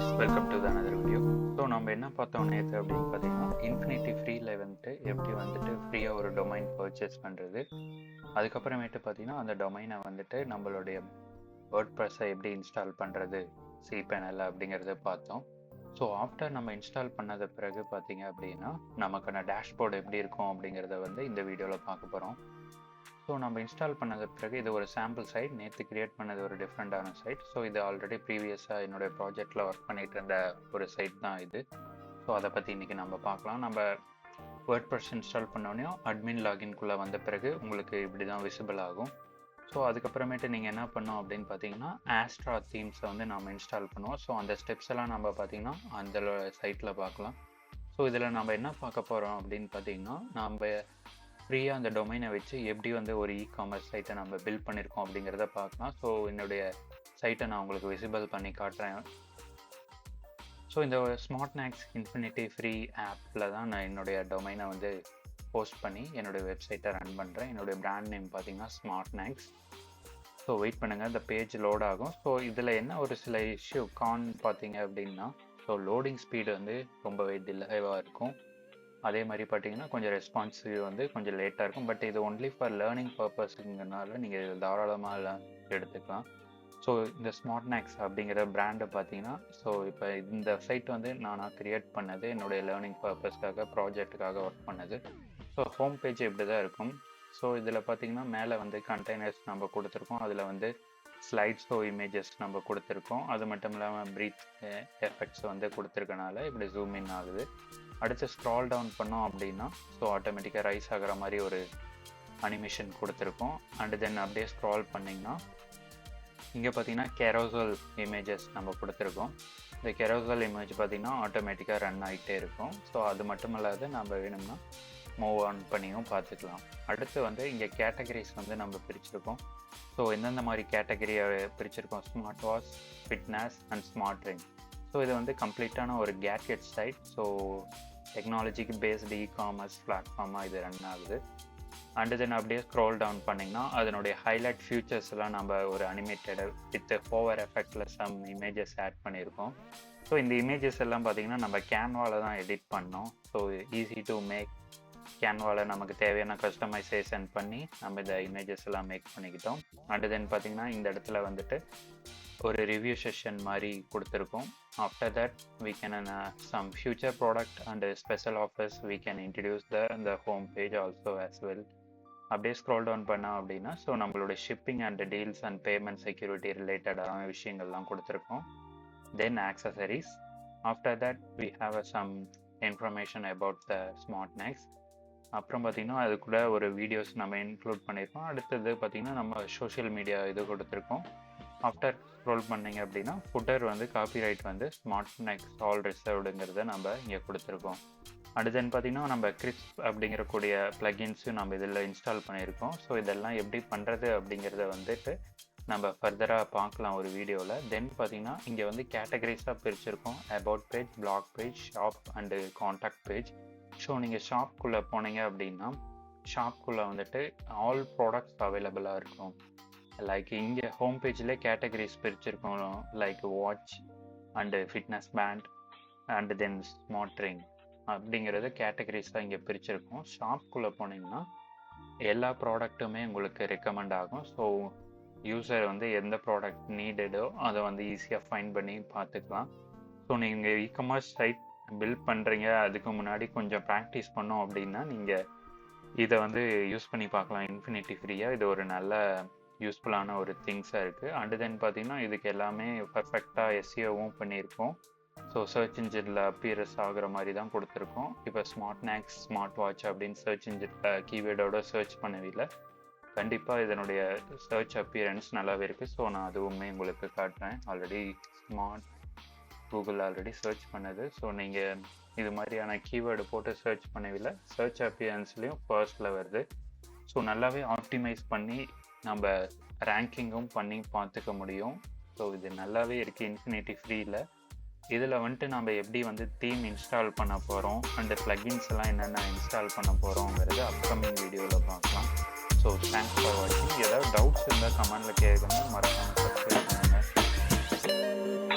guys, welcome to the another video. So நம்ம என்ன பார்த்தோம் நேற்று அப்படின்னு பார்த்தீங்கன்னா இன்ஃபினிட்டி ஃப்ரீல வந்துட்டு எப்படி வந்துட்டு ஃப்ரீயாக ஒரு டொமைன் பர்ச்சேஸ் பண்ணுறது, அதுக்கப்புறமேட்டு பார்த்தீங்கன்னா அந்த டொமைனை வந்துட்டு நம்மளுடைய வேர்ட்பிரஸை எப்படி இன்ஸ்டால் பண்ணுறது cPanel அப்படிங்கிறத பார்த்தோம். ஸோ ஆஃப்டர் நம்ம இன்ஸ்டால் பண்ணது பிறகு பார்த்தீங்க அப்படின்னா நமக்கான டேஷ்போர்டு எப்படி இருக்கும் அப்படிங்கிறத வந்து இந்த வீடியோவில் பார்க்க போகிறோம். ஸோ நம்ம இன்ஸ்டால் பண்ணது பிறகு இது ஒரு சாம்பிள் சைட், நேற்று கிரியேட் பண்ணது ஒரு டிஃப்ரெண்டான சைட். ஸோ இது ஆல்ரெடி ப்ரீவியஸாக என்னுடைய ப்ராஜெக்டில் ஒர்க் பண்ணிகிட்டு இருந்த ஒரு சைட் தான் இது. ஸோ அதை பற்றி இன்றைக்கி நம்ம பார்க்கலாம். நம்ம வேர்ட்பிரஸ் இன்ஸ்டால் பண்ணோடனே அட்மின் லாகின்குள்ளே வந்த பிறகு உங்களுக்கு இப்படி தான் விசிபிள் ஆகும். ஸோ அதுக்கப்புறமேட்டு நீங்கள் என்ன பண்ணோம் அப்படின்னு பார்த்தீங்கன்னா ஆஸ்ட்ரா தீம்ஸை வந்து நம்ம இன்ஸ்டால் பண்ணுவோம். ஸோ அந்த ஸ்டெப்ஸ் எல்லாம் நம்ம பார்த்தீங்கன்னா அந்த சைட்டில் பார்க்கலாம். ஸோ இதில் நம்ம என்ன பார்க்க போகிறோம் அப்படின்னு பார்த்தீங்கன்னா நம்ம ஃப்ரீயாக அந்த டொமைனை வச்சு எப்படி வந்து ஒரு இ-காமர்ஸ் சைட்டை நம்ம பில்ட் பண்ணியிருக்கோம் அப்படிங்கிறத பார்க்கலாம். ஸோ என்னுடைய சைட்டை நான் உங்களுக்கு விசிபிள் பண்ணி காட்டுறேன். ஸோ இந்த ஸ்மார்ட்நேக்ஸ் இன்ஃபினிட்டி ஃப்ரீ ஆப்பில் தான் நான் என்னுடைய டொமைனை வந்து போஸ்ட் பண்ணி என்னுடைய வெப்சைட்டை ரன் பண்ணுறேன். என்னுடைய பிராண்ட் நேம் பார்த்தீங்கன்னா ஸ்மார்ட்நேக்ஸ். ஸோ வெயிட் பண்ணுங்கள், இந்த பேஜ் லோட் ஆகும். ஸோ இதில் என்ன ஒரு சில இஷ்யூ பார்த்தீங்க அப்படின்னா, ஸோ லோடிங் ஸ்பீடு வந்து ரொம்பவே டிலேவாக இருக்கும். அதே மாதிரி பார்த்தீங்கன்னா கொஞ்சம் ரெஸ்பான்சிவ் வந்து கொஞ்சம் லேட்டாக இருக்கும். பட் இது ஒன்லி ஃபார் லேர்னிங் பர்பஸுங்கிறனால நீங்கள் இது தாராளமாக எடுத்துக்கலாம். ஸோ இந்த ஸ்மார்ட்நேக்ஸ் அப்படிங்கிற பிராண்டை பார்த்தீங்கன்னா, ஸோ இப்போ இந்த சைட் வந்து நான் கிரியேட் பண்ணது என்னுடைய லேர்னிங் பர்பஸ்க்காக ப்ராஜெக்ட்டுக்காக ஒர்க் பண்ணது. ஸோ ஹோம் பேஜ் இப்படி தான் இருக்கும். ஸோ இதில் பார்த்தீங்கன்னா மேலே வந்து கண்டெய்னர்ஸ் நம்ம கொடுத்துருக்கோம், அதில் வந்து ஸ்லைட்ஸ் இமேஜஸ் நம்ம கொடுத்துருக்கோம். அது மட்டும் இல்லாமல் ப்ரீத் எஃபெக்ட்ஸ் வந்து கொடுத்துருக்கனால இப்படி ஜூம் இன் ஆகுது. அடுத்து ஸ்க்ரால் டவுன் பண்ணோம் அப்படின்னா ஸோ ஆட்டோமேட்டிக்காக ரைஸ் ஆகிற மாதிரி ஒரு அனிமேஷன் கொடுத்துருக்கோம். அண்ட் தென் அப்படியே ஸ்க்ரால் பண்ணிங்கன்னா இங்கே பார்த்தீங்கன்னா கெரோசல் இமேஜஸ் நம்ம கொடுத்துருக்கோம். இந்த கெரோசல் இமேஜ் பார்த்திங்கன்னா ஆட்டோமேட்டிக்காக ரன் ஆகிட்டே இருக்கும். ஸோ அது மட்டும் இல்லாத நம்ம வேணும்னா மூவ் ஆன் பண்ணியும் பார்த்துக்கலாம். அடுத்து வந்து இங்கே கேட்டகரிஸ் வந்து நம்ம பிரிச்சிருக்கோம். ஸோ எந்தெந்த மாதிரி கேட்டகரியை பிரிச்சிருக்கோம், smart watch, fitness and smart ring. So இது வந்து கம்ப்ளீட்டான ஒரு கேட்ஜெட் சைட். ஸோ டெக்னாலஜிக்கு பேஸ்டு இ-காமர்ஸ் பிளாட்ஃபார்மாக இது ரன் ஆகுது. அண்டு தென் அப்படியே ஸ்க்ரோல் டவுன் பண்ணிங்கன்னா அதனுடைய ஹைலைட் ஃபியூச்சர்ஸ் எல்லாம் நம்ம ஒரு அனிமேட்டட் வித் ஹோவர் எஃபெக்டில் சம் இமேஜஸ் ஆட் பண்ணியிருக்கோம். ஸோ இந்த இமேஜஸ் எல்லாம் பார்த்திங்கன்னா நம்ம கேன்வாவில் தான் எடிட் பண்ணோம். So easy to make. கேன்வாவில் நமக்கு தேவையான கஸ்டமைசேஷன் பண்ணி நம்ம இந்த இமேஜஸ் எல்லாம் மேக் பண்ணிக்கிட்டோம். அண்டு தென் பார்த்திங்கன்னா இந்த இடத்துல வந்துட்டு ஒரு ரிவ்யூ செஷன் மாதிரி கொடுத்துருக்கோம். After that we can some future product and special offers we can introduce the home page also as well. அப்படியே ஸ்க்ரோல் டவுன் பண்ணோம் அப்படின்னா ஸோ நம்மளோட shipping and deals and payment security ரிலேட்டடான விஷயங்கள்லாம் கொடுத்துருக்கோம். Then accessories. After that we have some information about the SmartNext. அப்புறம் பார்த்திங்கன்னா அது கூட ஒரு வீடியோஸ் நம்ம இன்க்ளூட் பண்ணியிருக்கோம். அடுத்தது பார்த்திங்கன்னா நம்ம சோஷியல் மீடியா இது கொடுத்துருக்கோம். ஆஃப்டர் ஸ்க்ரோல் பண்ணிங்க அப்படின்னா ஃபுட்டர் வந்து காப்பிரைட் வந்து ஸ்மார்ட்நெக்ஸ் ஆல் ரிசர்வ்டுங்கிறத நம்ம இங்கே கொடுத்துருக்கோம். அடுத்து தென் பார்த்திங்கன்னா நம்ம கிரிஸ்ப் அப்படிங்கிறக்கூடிய ப்ளகின்ஸும் நம்ம இதில் இன்ஸ்டால் பண்ணியிருக்கோம். ஸோ இதெல்லாம் எப்படி பண்ணுறது அப்படிங்கிறத வந்துட்டு நம்ம ஃபர்தராக பார்க்கலாம் ஒரு வீடியோவில். தென் பார்த்திங்கன்னா இங்கே வந்து கேட்டகரிஸாக பிரிச்சிருக்கோம், about page, blog page, shop and contact page. So நீங்கள் ஷாப்குள்ளே போனீங்க அப்படின்னா ஷாப்குள்ளே வந்துட்டு ஆல் ப்ராடக்ட்ஸ் அவைலபிளாக இருக்கும். லைக் இங்கே ஹோம் பேஜில் கேட்டகரிஸ் பிரிச்சிருக்கோம், like watch and fitness band and then smart ring அப்படிங்கிறது கேட்டகரிஸாக இங்கே பிரிச்சிருக்கோம். ஷாப்குள்ளே போனீங்கன்னா எல்லா ப்ராடக்ட்டுமே உங்களுக்கு ரெக்கமெண்ட் ஆகும். ஸோ யூசர் வந்து எந்த ப்ராடக்ட் நீடடோ அதை வந்து ஈஸியாக ஃபைண்ட் பண்ணி பார்த்துக்கலாம். ஸோ நீங்கள் இ-காமர்ஸ் சைட் பில்ட் பண்ணுறீங்க, அதுக்கு முன்னாடி கொஞ்சம் ப்ராக்டிஸ் பண்ணோம் அப்படின்னா நீங்கள் இதை வந்து யூஸ் பண்ணி பார்க்கலாம். இன்ஃபினிட்டி ஃப்ரீயாக இது ஒரு நல்ல யூஸ்ஃபுல்லான ஒரு திங்ஸாக இருக்குது. அண்டு தென் பார்த்திங்கன்னா இதுக்கு எல்லாமே பர்ஃபெக்டாக எஸ்இஓவும் பண்ணியிருக்கோம். ஸோ சர்ச் இன்ஜினில் அப்பியரன்ஸ் ஆகிற மாதிரி தான் கொடுத்துருக்கோம். இப்போ ஸ்மார்ட்நேக்ஸ் ஸ்மார்ட் வாட்ச் அப்படின்னு சர்ச் இன்ஜினில் கீவேர்டோட சர்ச் பண்ணவில்லை. கண்டிப்பாக இதனுடைய சர்ச் அப்பியரன்ஸ் நல்லாவே இருக்குது. ஸோ நான் அதுவுமே உங்களுக்கு காட்டுறேன். ஆல்ரெடி கூகுள் ஆல்ரெடி சர்ச் பண்ணது. ஸோ நீங்கள் இது மாதிரியான கீவேர்டு போட்டு சர்ச் பண்ணவில்லை, சர்ச் அப்பியரன்ஸ்லேயும் ஃபர்ஸ்டில் வருது. ஸோ நல்லாவே ஆப்டிமைஸ் பண்ணி நம்ம ரேங்கிங்கும் பண்ணி பார்த்துக்க முடியும். ஸோ இது நல்லாவே இருக்குது இன்ஃபினிட்டி ஃப்ரீயில். இதில் வந்துட்டு நம்ம எப்படி வந்து தீம் இன்ஸ்டால் பண்ண போகிறோம் அண்டு ப்ளகின்ஸ் எல்லாம் என்னென்ன இன்ஸ்டால் பண்ண போகிறோங்கிறது அப்கமிங் வீடியோவில் பார்க்கலாம். ஸோ தேங்க்ஸ் ஃபார் வாட்சிங். ஏதாவது டவுட்ஸ் இருந்தால் கமெண்டில் கேட்குங்க, மறக்காமல் சப்ஸ்கிரைப் பண்ணுங்கள்.